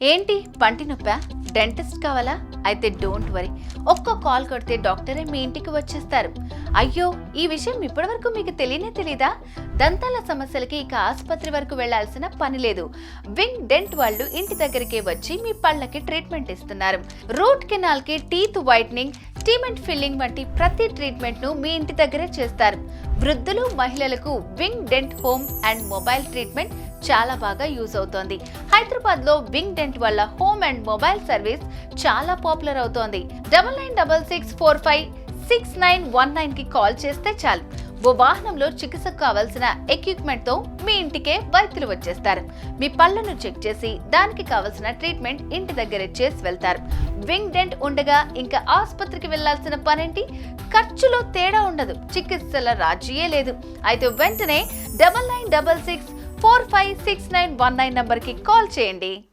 ఏంటి పంటి నొప్పా? డెంటిస్ట్ కావాలా? అయితే డోంట్ వరీ, ఒక్క కాల్ కొడితే డాక్టరే మీ ఇంటికి వచ్చేస్తారు. అయ్యో, ఈ విషయం ఇప్పటివరకు మీకు తెలీదా? దంతాల సమస్యలకి ఇక ఆసుపత్రి వరకు వెళ్లాల్సిన పని లేదు. వింగ్ డెంట్ వాళ్ళు ఇంటి దగ్గరికే వచ్చి మీ పళ్ళకి ట్రీట్మెంట్ ఇస్తున్నారు. రూట్ కెనాల్ కి, టీత్ వైట్నింగ్, స్టీమెంట్ ఫిల్లింగ్ వంటి ప్రతి ట్రీట్మెంట్ ను మీ ఇంటి దగ్గరే చేస్తారు. వృద్ధులు, మహిళలకు Wing Dent home and mobile treatment చాలా బాగా యూజ్ అవుతోంది. హైదరాబాద్ లో వింగ్ డెంట్ వల్ల హోమ్ అండ్ మొబైల్ సర్వీస్ చాలా పాపులర్ అవుతోంది. 9966456919 కి కాల్ చేస్తే చాలు, ఓ వాహనంలో చికిత్సకు కావాల్సిన ఎక్విప్మెంట్ తో మీ ఇంటికే వైద్యులు వచ్చేస్తారు. మీ పళ్ళను చెక్ చేసి దానికి కావాల్సిన ట్రీట్మెంట్ ఇంటి దగ్గరే చేసి వెళ్తారు. వింగ్ డెంట్ ఉండగా ఇంకా ఆసుపత్రికి వెళ్లాల్సిన పనేంటి? ఖర్చులో తేడా ఉండదు, చికిత్సల రాజీయే లేదు. అయితే వెంటనే 9966456919 నంబర్కి కాల్ చేయండి.